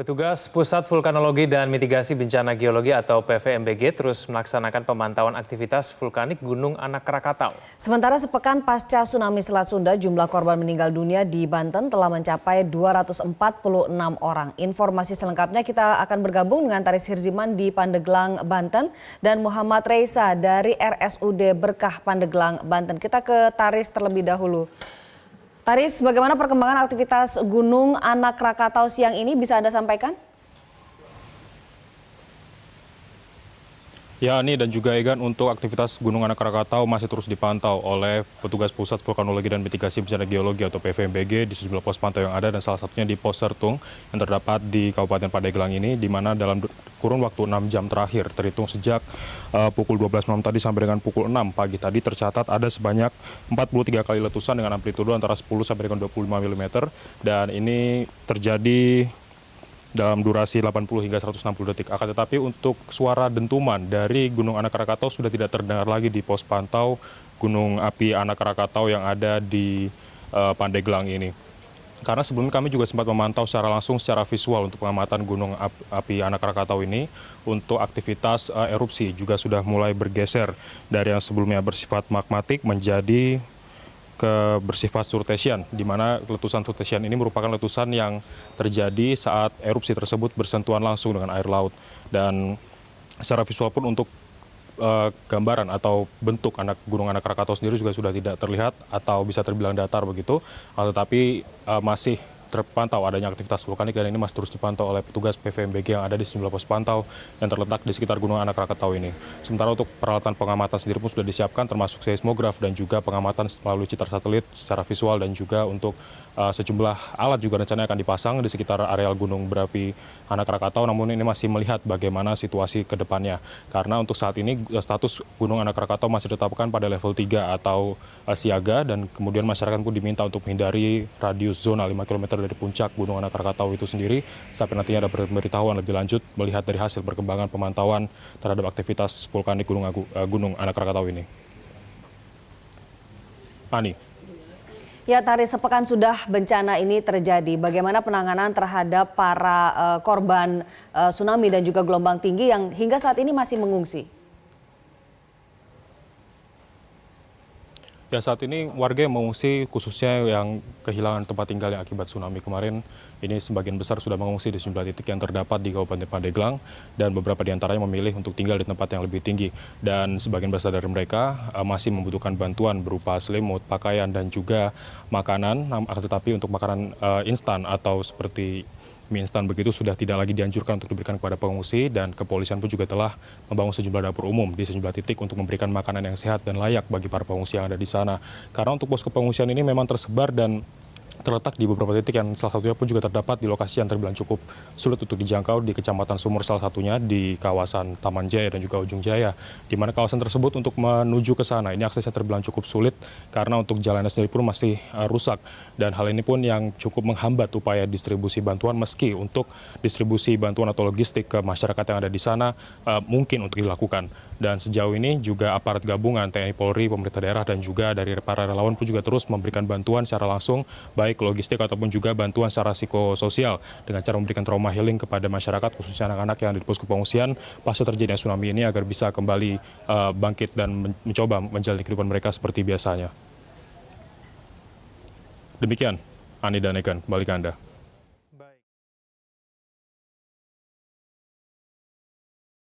Petugas Pusat Vulkanologi dan Mitigasi Bencana Geologi atau PVMBG terus melaksanakan pemantauan aktivitas vulkanik Gunung Anak Krakatau. Sementara sepekan pasca tsunami Selat Sunda, jumlah korban meninggal dunia di Banten telah mencapai 246 orang. Informasi selengkapnya kita akan bergabung dengan Taris Hirziman di Pandeglang, Banten dan Muhammad Reisa dari RSUD Berkah Pandeglang, Banten. Kita ke Taris terlebih dahulu. Taris, bagaimana perkembangan aktivitas Gunung Anak Krakatau siang ini bisa Anda sampaikan? Ya, Ani dan juga Egan, untuk aktivitas Gunung Anak Krakatau masih terus dipantau oleh petugas Pusat Vulkanologi dan Mitigasi Bencana Geologi atau PVMBG di sejumlah pos pantau yang ada, dan salah satunya di pos Sertung yang terdapat di Kabupaten Pandeglang ini, di mana dalam kurun waktu 6 jam terakhir terhitung sejak pukul 12 malam tadi sampai dengan pukul 6 pagi tadi tercatat ada sebanyak 43 kali letusan dengan amplitudo antara 10 sampai dengan 25 mm, dan ini terjadi dalam durasi 80 hingga 160 detik. Akan tetapi untuk suara dentuman dari Gunung Anak Krakatau sudah tidak terdengar lagi di pos pantau Gunung Api Anak Krakatau yang ada di Pandeglang ini. Karena sebelumnya kami juga sempat memantau secara langsung secara visual untuk pengamatan Gunung Api Anak Krakatau ini, untuk aktivitas erupsi juga sudah mulai bergeser dari yang sebelumnya bersifat magmatik menjadi bersifat surtesian, di mana letusan surtesian ini merupakan letusan yang terjadi saat erupsi tersebut bersentuhan langsung dengan air laut. Dan secara visual pun untuk gambaran atau bentuk Gunung Anak Krakatau sendiri juga sudah tidak terlihat atau bisa terbilang datar begitu, tetapi masih terpantau adanya aktivitas vulkanik, dan ini masih terus dipantau oleh petugas PVMBG yang ada di sejumlah pos pantau yang terletak di sekitar Gunung Anak Krakatau ini. Sementara untuk peralatan pengamatan sendiri pun sudah disiapkan, termasuk seismograf dan juga pengamatan melalui citra satelit secara visual, dan juga untuk sejumlah alat juga rencananya akan dipasang di sekitar areal Gunung Berapi Anak Krakatau. Namun ini masih melihat bagaimana situasi ke depannya, karena untuk saat ini status Gunung Anak Krakatau masih ditetapkan pada level 3 atau siaga, dan kemudian masyarakat pun diminta untuk menghindari radius zona 5 km dari puncak Gunung Anak Krakatau itu sendiri sampai nantinya ada pemberitahuan lebih lanjut melihat dari hasil perkembangan pemantauan terhadap aktivitas vulkanik Gunung Anak Krakatau ini. Ani. Ya, Taris, sepekan sudah bencana ini terjadi. Bagaimana penanganan terhadap para korban tsunami dan juga gelombang tinggi yang hingga saat ini masih mengungsi? Ya, saat ini warga yang mengungsi, khususnya yang kehilangan tempat tinggal yang akibat tsunami kemarin, ini sebagian besar sudah mengungsi di sejumlah titik yang terdapat di Kabupaten Pandeglang, dan beberapa di antaranya memilih untuk tinggal di tempat yang lebih tinggi. Dan sebagian besar dari mereka masih membutuhkan bantuan berupa selimut, pakaian, dan juga makanan. Tetapi untuk makanan instan atau seperti mie instan begitu sudah tidak lagi dianjurkan untuk diberikan kepada pengungsi, dan kepolisian pun juga telah membangun sejumlah dapur umum di sejumlah titik untuk memberikan makanan yang sehat dan layak bagi para pengungsi yang ada di sana. Karena untuk posko pengungsian ini memang tersebar dan terletak di beberapa titik yang salah satunya pun juga terdapat di lokasi yang terbilang cukup sulit untuk dijangkau di Kecamatan Sumur, salah satunya di kawasan Taman Jaya dan juga Ujung Jaya, di mana kawasan tersebut untuk menuju ke sana ini aksesnya terbilang cukup sulit karena untuk jalannya sendiri pun masih rusak, dan hal ini pun yang cukup menghambat upaya distribusi bantuan, meski untuk distribusi bantuan atau logistik ke masyarakat yang ada di sana mungkin untuk dilakukan. Dan sejauh ini juga aparat gabungan TNI, Polri, pemerintah daerah, dan juga dari para relawan pun juga terus memberikan bantuan secara langsung, baik logistik ataupun juga bantuan secara psikososial, dengan cara memberikan trauma healing kepada masyarakat, khususnya anak-anak yang ada di posko pengungsian pasca terjadinya tsunami ini, agar bisa kembali bangkit dan mencoba menjalani kehidupan mereka seperti biasanya. Demikian, Ani dan Egan, kembali ke Anda.